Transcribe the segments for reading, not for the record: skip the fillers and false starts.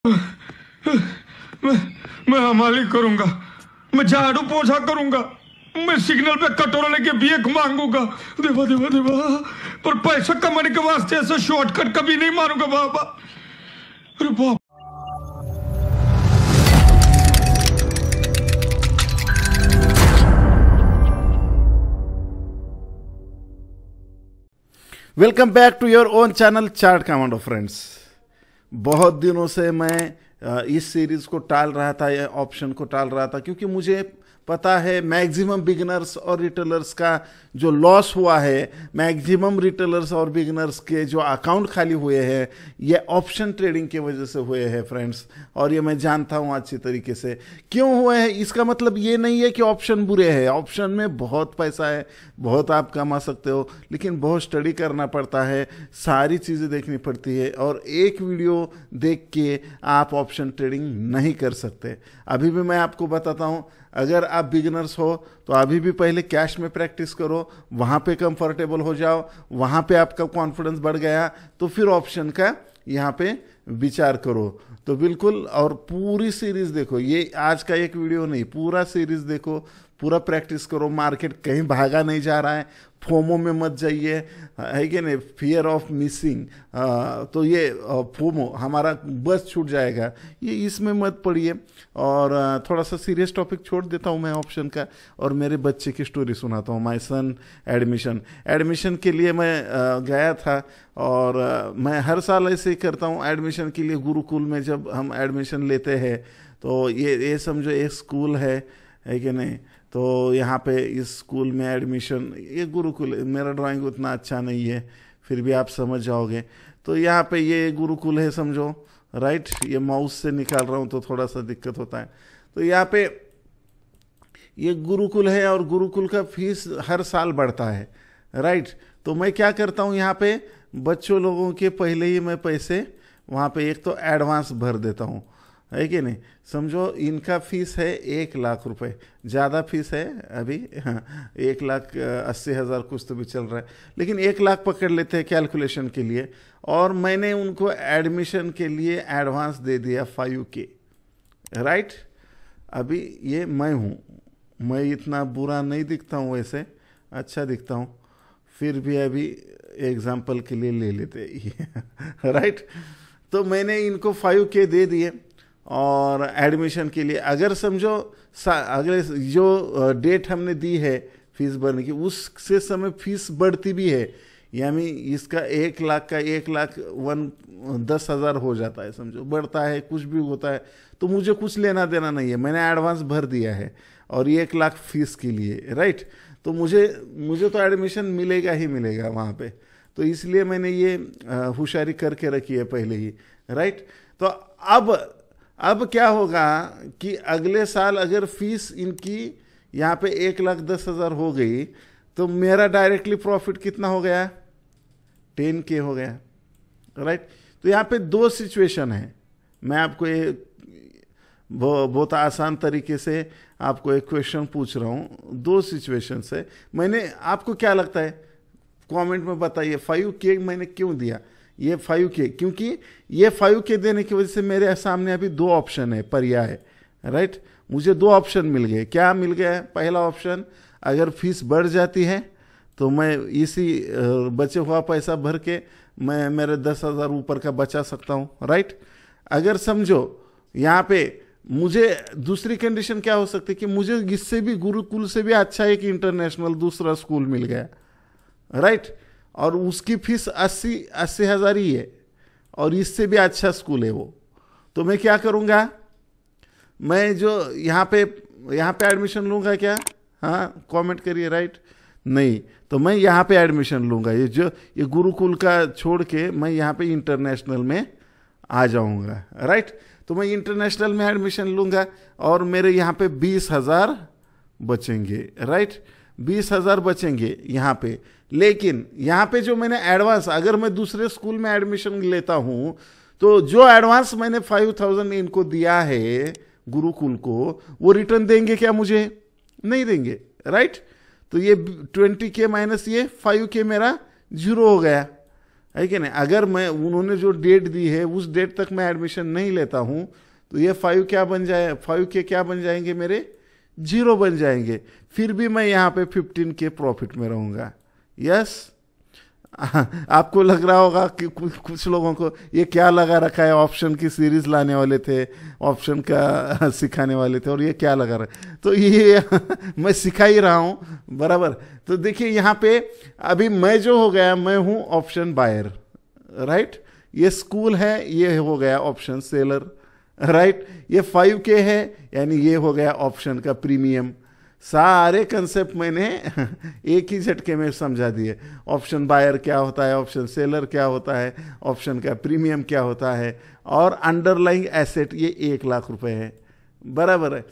मैं मैं हमाली करूंगा, मैं झाड़ू पोछा करूंगा, मैं सिग्नल पे कटोरा लेके भीख मांगूंगा, देवा देवा देवा, पर पैसा कमाने के वास्ते ऐसा शॉर्टकट कभी नहीं मारूंगा बाबा। अरे बाप। Welcome back to your own channel chart commando friends. बहुत दिनों से मैं इस सीरीज़ को टाल रहा था, या ऑप्शन को टाल रहा था, क्योंकि मुझे पता है मैक्सिमम बिगिनर्स और रिटेलर्स का जो लॉस हुआ है, मैक्सिमम रिटेलर्स और बिगिनर्स के जो अकाउंट खाली हुए हैं, ये ऑप्शन ट्रेडिंग की वजह से हुए हैं फ्रेंड्स। और ये मैं जानता हूँ अच्छी तरीके से क्यों हुए हैं। इसका मतलब ये नहीं है कि ऑप्शन बुरे हैं, ऑप्शन में बहुत पैसा है, बहुत आप कमा सकते हो, लेकिन बहुत स्टडी करना पड़ता है, सारी चीज़ें देखनी पड़ती है, और एक वीडियो देख के आप ऑप्शन ट्रेडिंग नहीं कर सकते। अभी भी मैं आपको बताता हूँ, अगर आप बिगिनर्स हो तो अभी भी पहले कैश में प्रैक्टिस करो, वहाँ पे कंफर्टेबल हो जाओ, वहाँ पे आपका कॉन्फिडेंस बढ़ गया तो फिर ऑप्शन का यहाँ पे विचार करो। तो बिल्कुल, और पूरी सीरीज़ देखो, ये आज का एक वीडियो नहीं, पूरा सीरीज़ देखो, पूरा प्रैक्टिस करो। मार्केट कहीं भागा नहीं जा रहा है, फोमो में मत जाइए, है कि नहीं, फियर ऑफ मिसिंग, तो ये फोमो हमारा बस छूट जाएगा, ये इसमें मत पड़िए। और थोड़ा सा सीरियस टॉपिक छोड़ देता हूँ मैं ऑप्शन का, और मेरे बच्चे की स्टोरी सुनाता हूँ। माय सन एडमिशन के लिए मैं गया था, और मैं हर साल ऐसे ही करता हूँ। एडमिशन के लिए गुरुकुल में जब हम एडमिशन लेते हैं तो ये समझो एक स्कूल है कि नहीं, तो यहाँ पे इस स्कूल में एडमिशन, ये गुरुकुल, मेरा ड्राइंग उतना अच्छा नहीं है, फिर भी आप समझ जाओगे। तो यहाँ पे ये गुरुकुल है समझो, राइट। ये माउस से निकाल रहा हूँ तो थोड़ा सा दिक्कत होता है। तो यहाँ पे ये गुरुकुल है, और गुरुकुल का फीस हर साल बढ़ता है, राइट। तो मैं क्या करता हूँ, यहाँ पे बच्चों लोगों के पहले ही मैं पैसे वहाँ पे एक तो एडवांस भर देता हूँ, है कि नहीं। समझो इनका फीस है 1,00,000 रुपए, ज़्यादा फीस है अभी, हाँ 1,80,000 कुछ तो भी चल रहा है, लेकिन 1,00,000 पकड़ लेते हैं कैलकुलेशन के लिए। और मैंने उनको एडमिशन के लिए एडवांस दे दिया 5K, राइट। अभी ये मैं हूँ, मैं इतना बुरा नहीं दिखता हूँ, वैसे अच्छा दिखता हूँ, फिर भी अभी एग्जाम्पल के लिए ले लेते राइट। तो मैंने इनको 5K दे दिए, और एडमिशन के लिए अगर समझो अगले जो डेट हमने दी है फीस भरने की, उससे समय फीस बढ़ती भी है, यानी इसका 1,00,000 का 1,10,000 हो जाता है, समझो बढ़ता है, कुछ भी होता है, तो मुझे कुछ लेना देना नहीं है, मैंने एडवांस भर दिया है, और 1,00,000 फीस के लिए, राइट। तो मुझे तो एडमिशन मिलेगा ही मिलेगा वहाँ पे, तो इसलिए मैंने ये होशियारी करके रखी है पहले ही, राइट। तो अब क्या होगा कि अगले साल अगर फीस इनकी यहाँ पे 1,10,000 हो गई, तो मेरा डायरेक्टली प्रॉफिट कितना हो गया, 10K हो गया, राइट। तो यहाँ पे दो सिचुएशन है, मैं आपको ये बहुत आसान तरीके से आपको एक क्वेश्चन पूछ रहा हूँ, दो सिचुएशन से। मैंने, आपको क्या लगता है कमेंट में बताइए, 5K मैंने क्यों दिया, ये 5K, क्योंकि ये 5K देने की वजह से मेरे सामने अभी दो ऑप्शन है, पर्याय, राइट। मुझे दो ऑप्शन मिल गए। क्या मिल गया है? पहला ऑप्शन, अगर फीस बढ़ जाती है तो मैं इसी बचे हुआ पैसा भर के मैं मेरे 10,000 ऊपर का बचा सकता हूँ, राइट। अगर समझो यहाँ पे मुझे दूसरी कंडीशन क्या हो सकती है कि मुझे इससे भी, गुरुकुल से भी अच्छा एक इंटरनेशनल दूसरा स्कूल मिल गया, राइट, और उसकी फीस 80,000 ही है, और इससे भी अच्छा स्कूल है वो। तो मैं क्या करूँगा, मैं जो यहाँ पे एडमिशन लूँगा क्या, हाँ कमेंट करिए, राइट। नहीं, तो मैं यहाँ पे एडमिशन लूँगा, ये गुरुकुल का छोड़ के मैं यहाँ पे इंटरनेशनल में आ जाऊँगा, राइट। तो मैं इंटरनेशनल में एडमिशन लूँगा, और मेरे यहाँ पे 20,000 बचेंगे, राइट, 20,000 बचेंगे यहाँ पे। लेकिन यहाँ पे जो मैंने एडवांस, अगर मैं दूसरे स्कूल में एडमिशन लेता हूँ, तो जो एडवांस मैंने 5,000 इनको दिया है गुरुकुल को, वो रिटर्न देंगे क्या मुझे? नहीं देंगे, राइट। तो ये 20K माइनस ये 5K मेरा 0 हो गया, है कि नहीं। अगर मैं उन्होंने जो डेट दी है उस डेट तक मैं एडमिशन नहीं लेता हूं तो ये 5 क्या बन जाए, 5 के क्या बन जाएंगे मेरे, 0 बन जाएंगे। फिर भी मैं यहाँ पे 15 के प्रॉफिट में रहूंगा। यस, आपको लग रहा होगा कि कुछ लोगों को ये क्या लगा रखा है, ऑप्शन की सीरीज लाने वाले थे, ऑप्शन का सिखाने वाले थे और ये क्या लगा रहा है। तो ये मैं सिखा ही रहा हूँ बराबर। तो देखिए यहाँ पे अभी मैं जो हो गया, मैं हूँ ऑप्शन बायर, राइट। ये स्कूल है, ये हो गया ऑप्शन सेलर, राइट। ये 5K है, यानी ये हो गया ऑप्शन का प्रीमियम। सारे कंसेप्ट मैंने एक ही झटके में समझा दिए। ऑप्शन बायर क्या होता है, ऑप्शन सेलर क्या होता है, ऑप्शन का प्रीमियम क्या होता है, और अंडरलाइंग एसेट ये 1 लाख रुपए है, बराबर है।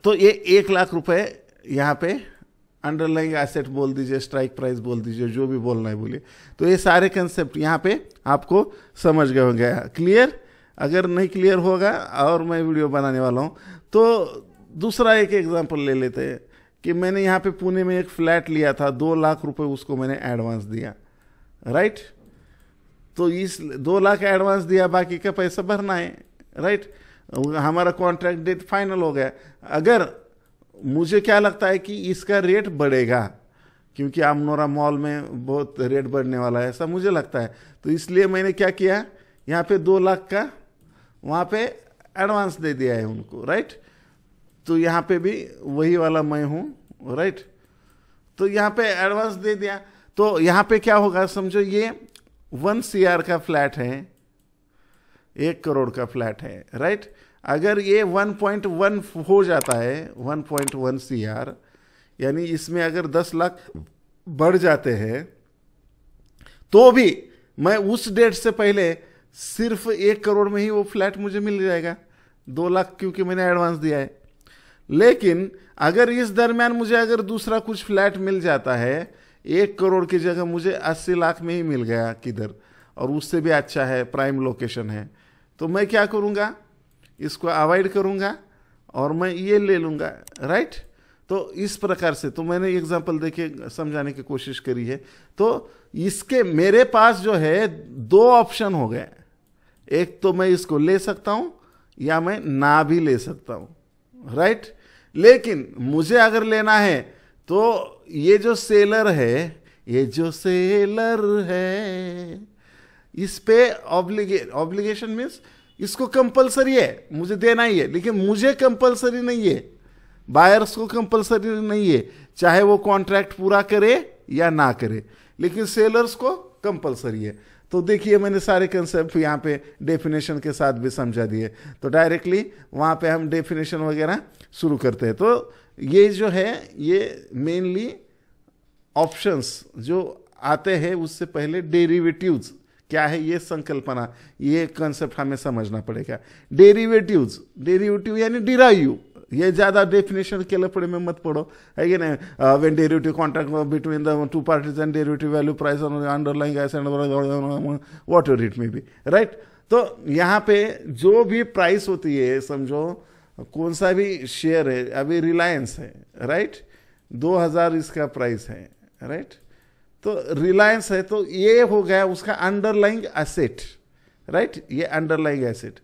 तो ये 1 लाख रुपए यहाँ पे अंडरलाइंग एसेट बोल दीजिए, स्ट्राइक प्राइस बोल दीजिए, जो भी बोलना है बोलिए। तो ये सारे कंसेप्ट यहाँ पे आपको समझ गए होंगे। क्लियर? अगर नहीं क्लियर होगा और मैं वीडियो बनाने वाला हूँ। तो दूसरा एक एग्जांपल ले लेते हैं कि मैंने यहाँ पे पुणे में एक फ्लैट लिया था, 2 लाख रुपए उसको मैंने एडवांस दिया, राइट। तो इस 2 लाख एडवांस दिया, बाकी का पैसा भरना है, राइट। हमारा कॉन्ट्रैक्ट डेट फाइनल हो गया। अगर मुझे क्या लगता है कि इसका रेट बढ़ेगा, क्योंकि आमनोरा मॉल में बहुत रेट बढ़ने वाला है, ऐसा मुझे लगता है। तो इसलिए मैंने क्या किया, यहाँ पे 2 लाख का वहाँ पे एडवांस दे दिया है उनको, राइट। तो यहाँ पे भी वही वाला मैं हूँ, राइट। तो यहाँ पे एडवांस दे दिया। तो यहाँ पे क्या होगा, समझो ये 1 CR का फ्लैट है, 1 करोड़ का फ्लैट है, राइट। अगर ये 1.1 हो जाता है, 1.1 CR, यानी इसमें अगर 10 लाख बढ़ जाते हैं तो भी मैं उस डेट से पहले सिर्फ 1 करोड़ में ही वो फ्लैट मुझे मिल जाएगा, 2 लाख क्योंकि मैंने एडवांस दिया है। लेकिन अगर इस दरमियान मुझे अगर दूसरा कुछ फ्लैट मिल जाता है, 1 करोड़ की जगह मुझे 80 लाख में ही मिल गया किधर, और उससे भी अच्छा है, प्राइम लोकेशन है, तो मैं क्या करूँगा, इसको अवॉइड करूँगा और मैं ये ले लूँगा, राइट। तो इस प्रकार से तो मैंने एग्जांपल देके समझाने की कोशिश करी है। तो इसके मेरे पास जो है 2 ऑप्शन हो गए, एक तो मैं इसको ले सकता हूँ या मैं ना भी ले सकता हूँ, राइट। लेकिन मुझे अगर लेना है तो ये जो सेलर है, ये जो सेलर है, इस पे ऑब्लिगेशन मीन्स इसको कंपलसरी है, मुझे देना ही है। लेकिन मुझे कंपलसरी नहीं है, बायर्स को कंपलसरी नहीं है, चाहे वो कॉन्ट्रैक्ट पूरा करे या ना करे, लेकिन सेलर्स को कंपलसरी है। तो देखिए मैंने सारे कंसेप्ट यहाँ पे डेफिनेशन के साथ भी समझा दिए। तो डायरेक्टली वहाँ पे हम डेफिनेशन वगैरह शुरू करते हैं। तो ये जो है ये मेनली ऑप्शंस जो आते हैं, उससे पहले डेरिवेटिव्स क्या है ये संकल्पना, ये कंसेप्ट हमें समझना पड़ेगा। डेरिवेटिव यानी डिराइव, ये ज्यादा डेफिनेशन के लफड़े में मत पढ़ो, है कि नहीं। When derivative contract between the 2 parties and derivative value price underlying asset whatever it may be, right. तो यहाँ पे जो भी प्राइस होती है, समझो कौन सा भी शेयर है, अभी रिलायंस है, राइट, 2000 इसका प्राइस है, राइट। तो रिलायंस है, तो ये हो गया उसका अंडरलाइंग एसेट, राइट, ये अंडरलाइंग एसेट।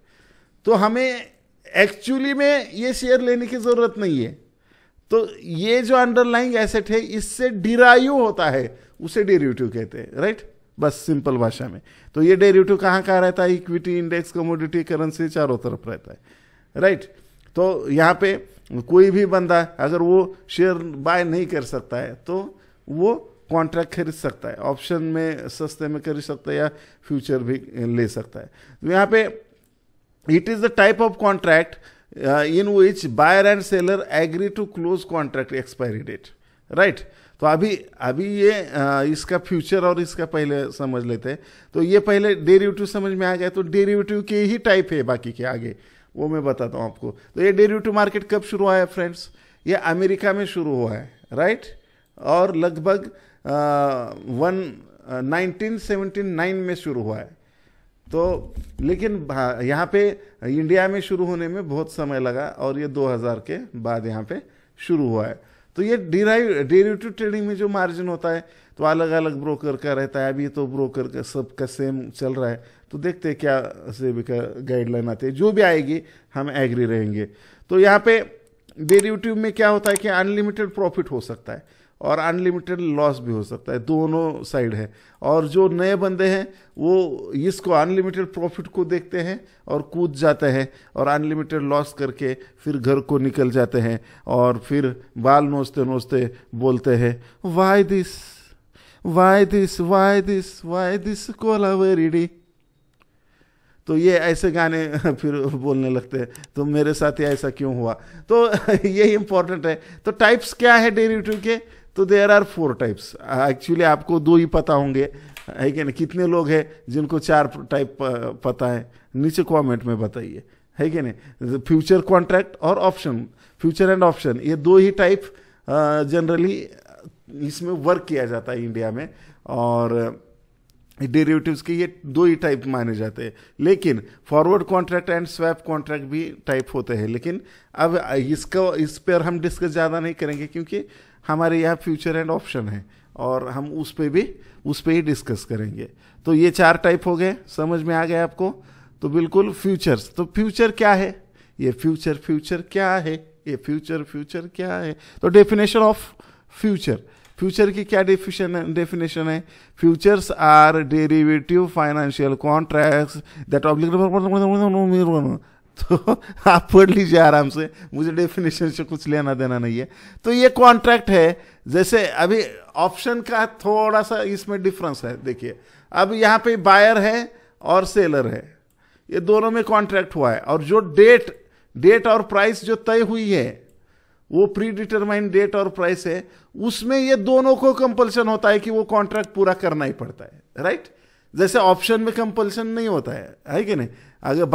तो हमें एक्चुअली में ये शेयर लेने की जरूरत नहीं है। तो ये जो अंडरलाइंग एसेट है इससे डिराइव होता है, उसे डेरिवेटिव कहते हैं, राइट। बस सिंपल भाषा में। तो ये डेरिवेटिव कहाँ कहाँ रहता है, इक्विटी, इंडेक्स, कमोडिटी, करेंसी, चारों तरफ रहता है, राइट। तो यहाँ पे कोई भी बंदा अगर वो शेयर बाय नहीं कर सकता है तो वो कॉन्ट्रैक्ट खरीद सकता है, ऑप्शन में सस्ते में खरीद सकता है या फ्यूचर भी ले सकता है। तो यहाँ पे it is the type of contract in which buyer and seller agree to close contract expiry date, right. तो अभी ये इसका फ्यूचर और इसका पहले समझ लेते हैं। तो ये पहले डेरिवेटिव समझ में आ गया। तो डेरिवेटिव के ही टाइप है, बाकी के आगे वो मैं बताता हूँ आपको। तो ये डेरिवेटिव मार्केट कब शुरू हुआ है फ्रेंड्स, ये अमेरिका में शुरू हुआ है, राइट। और लगभग 1979 में शुरू हुआ है। तो लेकिन यहाँ पे इंडिया में शुरू होने में बहुत समय लगा और ये 2000 के बाद यहाँ पे शुरू हुआ है। तो ये डेरिवेटिव ट्रेडिंग में जो मार्जिन होता है तो अलग अलग ब्रोकर का रहता है। अभी तो ब्रोकर का सबका सेम चल रहा है, तो देखते हैं क्या सेबी का गाइडलाइन आते हैं, जो भी आएगी हम एग्री रहेंगे। तो यहाँ पे डेरिवेटिव में क्या होता है कि अनलिमिटेड प्रॉफिट हो सकता है और अनलिमिटेड लॉस भी हो सकता है, दोनों साइड है। और जो नए बंदे हैं वो इसको अनलिमिटेड प्रॉफिट को देखते हैं और कूद जाते हैं और अनलिमिटेड लॉस करके फिर घर को निकल जाते हैं और फिर बाल नोचते नोचते बोलते हैं why this why this why this why this Kolaveri Di. तो ये ऐसे गाने फिर बोलने लगते हैं, तो मेरे साथ ही ऐसा क्यों हुआ। तो ये इंपॉर्टेंट है। तो टाइप्स क्या है डेरिवेटिव के, तो देयर आर 4 टाइप्स। एक्चुअली आपको 2 ही पता होंगे, है कि नहीं। कितने लोग हैं जिनको 4 टाइप पता है, नीचे कमेंट में बताइए, है कि नहीं। फ्यूचर कॉन्ट्रैक्ट और ऑप्शन, फ्यूचर एंड ऑप्शन, ये 2 ही टाइप जनरली इसमें वर्क किया जाता है इंडिया में। और डेरिवेटिव्स के ये 2 ही टाइप माने जाते हैं। लेकिन forward contract and swap contract भी टाइप होते हैं। लेकिन अब इस पर हम डिस्कस ज़्यादा नहीं करेंगे क्योंकि हमारे यहाँ फ्यूचर एंड ऑप्शन है और हम उस पर ही डिस्कस करेंगे। तो ये 4 टाइप हो गए, समझ में आ गया आपको। तो बिल्कुल फ्यूचर्स, तो फ्यूचर क्या है, ये फ्यूचर क्या है, ये फ्यूचर क्या है। तो डेफिनेशन ऑफ फ्यूचर की क्या डेफिनेशन है। Futures are derivative financial contracts that तो आप पढ़ लीजिए आराम से, मुझे डेफिनेशन से कुछ लेना देना नहीं है। तो ये कॉन्ट्रैक्ट है, जैसे अभी ऑप्शन का थोड़ा सा इसमें डिफरेंस है। देखिए अब यहाँ पे बायर है और सेलर है, ये दोनों में कॉन्ट्रैक्ट हुआ है। और जो डेट और प्राइस जो तय हुई है वो प्री डिटरमाइंड डेट और प्राइस है, उसमें ये दोनों को कंपल्सन होता है कि वो कॉन्ट्रैक्ट पूरा करना ही पड़ता है, राइट। जैसे ऑप्शन में कंपल्सन नहीं होता है कि नहीं। अगर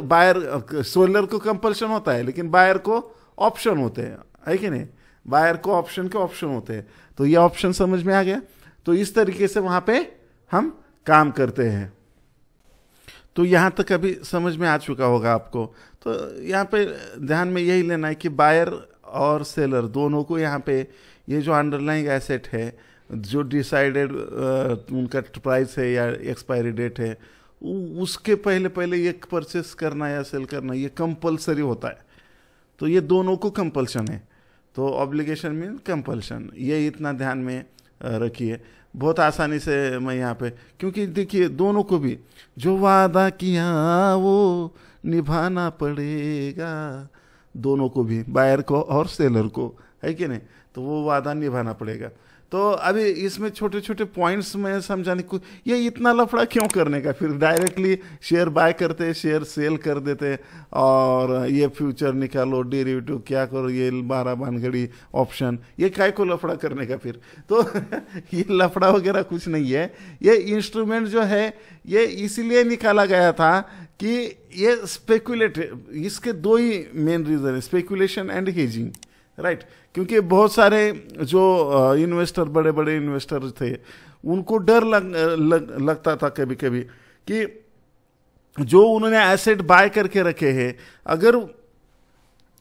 बायर सेलर को कंपल्सन होता है लेकिन बायर को ऑप्शन होते हैं, है कि नहीं। बायर को ऑप्शन के ऑप्शन होते हैं। तो ये ऑप्शन समझ में आ गया। तो इस तरीके से वहां पे हम काम करते हैं। तो यहां तक अभी समझ में आ चुका होगा आपको। तो यहाँ पे ध्यान में यही लेना है कि बायर और सेलर दोनों को यहाँ पे ये जो अंडरलाइंग एसेट है, जो डिसाइडेड उनका प्राइस है या एक्सपायरी डेट है, उसके पहले ये परचेस करना या सेल करना ये कंपलसरी होता है। तो ये दोनों को कंपल्शन है। तो ऑब्लिगेशन मीन कंपल्शन, ये इतना ध्यान में रखिए। बहुत आसानी से मैं यहाँ पे, क्योंकि देखिए दोनों को भी जो वादा किया वो निभाना पड़ेगा, दोनों को भी, बायर को और सेलर को, है कि नहीं। तो वो वादा निभाना पड़ेगा। तो अभी इसमें छोटे छोटे पॉइंट्स में समझाने को, ये इतना लफड़ा क्यों करने का, फिर डायरेक्टली शेयर बाय करते, शेयर सेल कर देते और ये फ्यूचर निकालो, डेरिवेटिव क्या करो, ये 12 भानगड़ी ऑप्शन, ये काय को लफड़ा करने का फिर। तो ये लफड़ा वगैरह कुछ नहीं है। ये इंस्ट्रूमेंट जो है ये इसीलिए निकाला गया था कि ये स्पेकुलेट, इसके 2 ही मेन रीजन है, स्पेकुलेशन एंड हेजिंग, राइट। क्योंकि बहुत सारे जो इन्वेस्टर, बड़े बड़े इन्वेस्टर थे, उनको डर लगता था कभी कभी कि जो उन्होंने एसेट बाय करके रखे हैं, अगर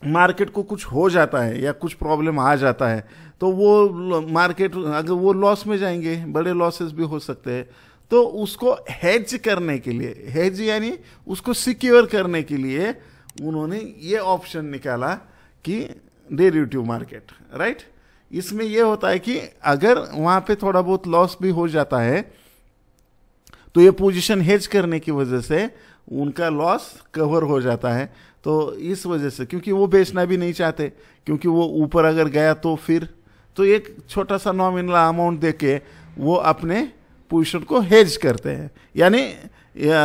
मार्केट को कुछ हो जाता है या कुछ प्रॉब्लम आ जाता है तो वो मार्केट, अगर वो लॉस में जाएंगे, बड़े लॉसेस भी हो सकते हैं। तो उसको हेज करने के लिए, हेज यानी उसको सिक्योर करने के लिए उन्होंने ये ऑप्शन निकाला कि डेरिवेटिव मार्केट, राइट। इसमें यह होता है कि अगर वहां पे थोड़ा बहुत लॉस भी हो जाता है तो ये पोजीशन हेज करने की वजह से उनका लॉस कवर हो जाता है। तो इस वजह से, क्योंकि वो बेचना भी नहीं चाहते, क्योंकि वो ऊपर अगर गया तो फिर तो एक छोटा सा नॉमिनल अमाउंट देके वो अपने पोजीशन को हेज करते हैं। यानी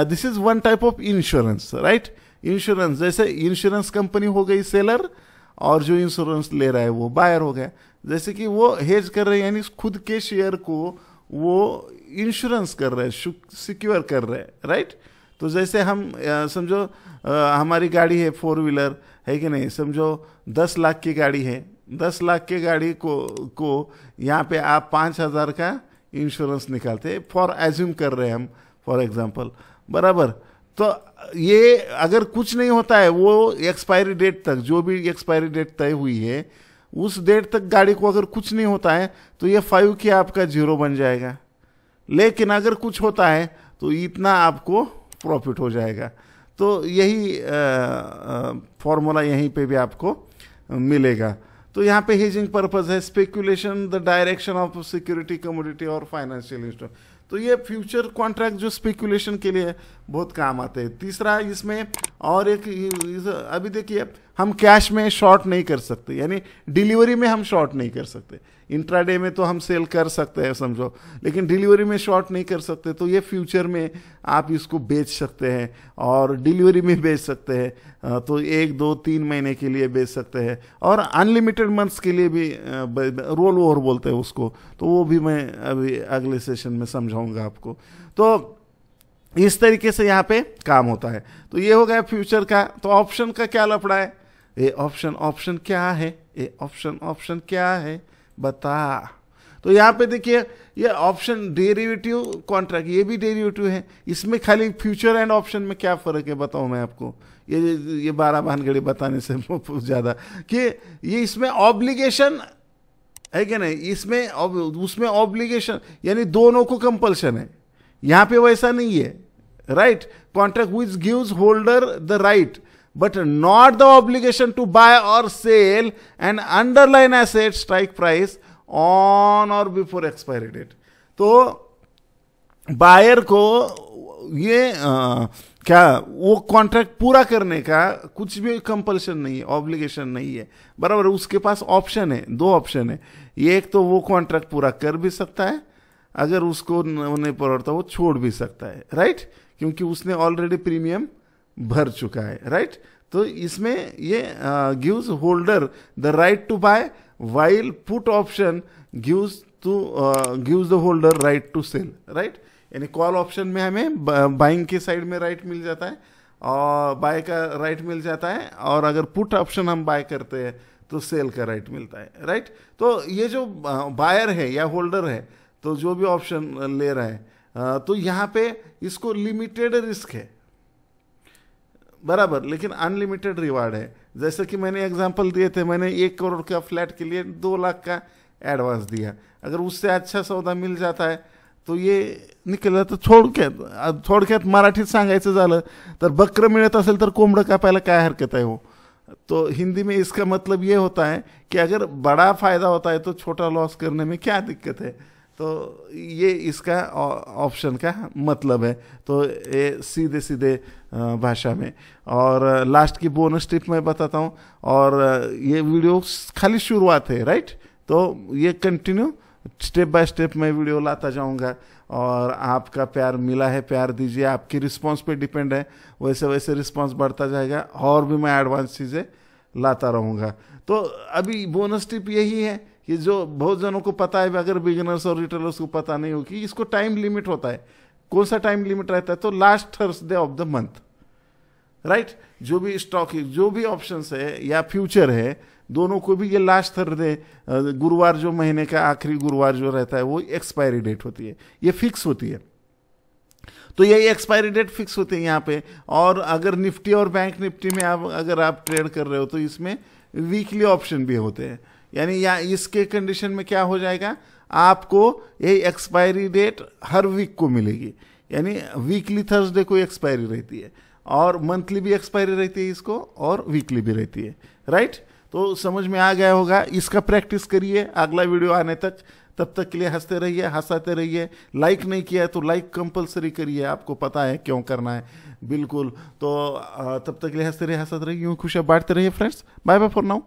this is one type of insurance, right. Insurance, जैसे इंश्योरेंस कंपनी हो गई सेलर और जो इंश्योरेंस ले रहा है वो बायर हो गया। जैसे कि वो हेज कर रहे हैं, यानी खुद के शेयर को वो इंश्योरेंस कर रहे हैं, सिक्योर कर रहे हैं, राइट। तो जैसे हम समझो हमारी गाड़ी है 4 व्हीलर, है कि नहीं। समझो 10 लाख की गाड़ी है, 10 लाख की गाड़ी को यहाँ पे आप 5,000 का इंश्योरेंस निकालते, फॉर एज्यूम कर रहे हैं हम, फॉर एग्जांपल, बराबर। तो ये अगर कुछ नहीं होता है, वो एक्सपायरी डेट तक, जो भी एक्सपायरी डेट तय हुई है उस डेट तक गाड़ी को अगर कुछ नहीं होता है तो ये 5 की आपका 0 बन जाएगा, लेकिन अगर कुछ होता है तो इतना आपको प्रॉफिट हो जाएगा। तो यही फॉर्मूला यहीं पे भी आपको मिलेगा। तो यहाँ पे हेजिंग पर्पस है, speculation the direction of security, commodity और फाइनेंशियल इंस्ट्रूमेंट। तो ये फ्यूचर कॉन्ट्रैक्ट जो स्पेकुलेशन के लिए बहुत काम आते हैं। तीसरा इसमें और एक, अभी देखिए हम कैश में शॉर्ट नहीं कर सकते, यानी डिलीवरी में हम शॉर्ट नहीं कर सकते। इंट्राडे में तो हम सेल कर सकते हैं समझो, लेकिन डिलीवरी में शॉर्ट नहीं कर सकते। तो ये फ्यूचर में आप इसको बेच सकते हैं और डिलीवरी में बेच सकते हैं, तो 1, 2, 3 महीने के लिए बेच सकते हैं और अनलिमिटेड मंथ्स के लिए भी, रोल ओवर बोलते हैं उसको, तो वो भी मैं अभी अगले सेशन में समझाऊंगा आपको। तो इस तरीके से यहाँ पे काम होता है। तो ये हो गया फ्यूचर का। तो ऑप्शन का क्या लफड़ा है? ये ऑप्शन क्या है? ये ऑप्शन क्या है बता। तो यहाँ पे देखिए ये ऑप्शन डेरिवेटिव कॉन्ट्रैक्ट, ये भी डेरिवेटिव है। इसमें खाली फ्यूचर एंड ऑप्शन में क्या फर्क है बताऊँ मैं आपको, ये 12 भानगड़ी बताने से ज़्यादा, कि ये इसमें ऑब्लिगेशन है कि नहीं, इसमें उसमें ऑब्लिगेशन यानी दोनों को कंपल्शन है। यहाँ पे वैसा नहीं है, right. Contract which gives holder the right but not the obligation to buy or sell an underlying asset strike price on or before expiry date। तो बायर को ये क्या वो कॉन्ट्रैक्ट पूरा करने का कुछ भी कंपल्शन नहीं है, ऑब्लिगेशन नहीं है, बराबर। उसके पास ऑप्शन है, 2 ऑप्शन है। एक तो वो कॉन्ट्रैक्ट पूरा कर भी सकता है, अगर उसको नहीं पड़ता वो छोड़ भी सकता है, राइट, क्योंकि उसने ऑलरेडी प्रीमियम भर चुका है, राइट। तो इसमें ये gives holder the right to buy while put option gives the holder right to sell, right. यानी कॉल ऑप्शन में हमें बाइंग के साइड में राइट मिल जाता है और बाय का राइट मिल जाता है, और अगर पुट ऑप्शन हम बाय करते हैं तो सेल का राइट मिलता है, राइट। तो ये जो बायर है या होल्डर है, तो जो भी ऑप्शन ले रहा है, तो यहाँ पे इसको लिमिटेड रिस्क है, बराबर, लेकिन अनलिमिटेड रिवार्ड है। जैसे कि मैंने एग्जांपल दिए थे, मैंने 1 करोड़ का फ्लैट के लिए 2 लाख का एडवांस दिया। अगर उससे अच्छा सौदा मिल जाता है तो ये निकल तर थोडक्यात मराठीत सांगायचं झालं तर बकरं मिळत असेल तर कोंबडं कापायला काय हरकत है वो। तो हिंदी में इसका मतलब ये होता है कि अगर बड़ा फायदा होता है तो छोटा लॉस करने में क्या दिक्कत है। तो ये इसका ऑप्शन का मतलब है। तो ये सीधे सीधे भाषा में। और लास्ट की बोनस टिप मैं बताता हूँ, और ये वीडियो खाली शुरुआत है, राइट। तो ये कंटिन्यू स्टेप बाय स्टेप मैं वीडियो लाता जाऊँगा, और आपका प्यार मिला है, प्यार दीजिए। आपकी रिस्पांस पे डिपेंड है, वैसे वैसे रिस्पांस बढ़ता जाएगा, और भी मैं एडवांस चीज़ें लाता रहूँगा। तो अभी बोनस टिप यही है कि जो बहुत जनों को पता है, अगर बिगिनर्स और रिटेलर्स को पता नहीं हो कि इसको टाइम लिमिट होता है। कौन सा टाइम लिमिट रहता है? तो last Thursday of the month, right. जो भी स्टॉक, जो भी ऑप्शंस है या फ्यूचर है, दोनों को भी ये लास्ट थर्सडे, गुरुवार जो महीने का आखिरी गुरुवार जो रहता है वो एक्सपायरी डेट होती है, ये फिक्स होती है। तो ये एक्सपायरी डेट फिक्स होती है यहाँ पे। और अगर निफ्टी और बैंक निफ्टी में अगर आप ट्रेड कर रहे हो तो इसमें वीकली ऑप्शन भी होते हैं। यानी या इसके कंडीशन में क्या हो जाएगा, आपको ये एक्सपायरी डेट हर वीक को मिलेगी। यानी वीकली थर्सडे को एक्सपायरी रहती है, और मंथली भी एक्सपायरी रहती है इसको, और वीकली भी रहती है, राइट। तो समझ में आ गया होगा। इसका प्रैक्टिस करिए अगला वीडियो आने तक। तब तक के लिए हंसते रहिए, हंसाते रहिए। लाइक नहीं किया है तो लाइक कंपलसरी करिए, आपको पता है क्यों करना है, बिल्कुल। तो तब तक के लिए हंसते रहिए, हंसते रहिए, यूँ खुशियाँ बांटते रहिए friends. Bye bye for now.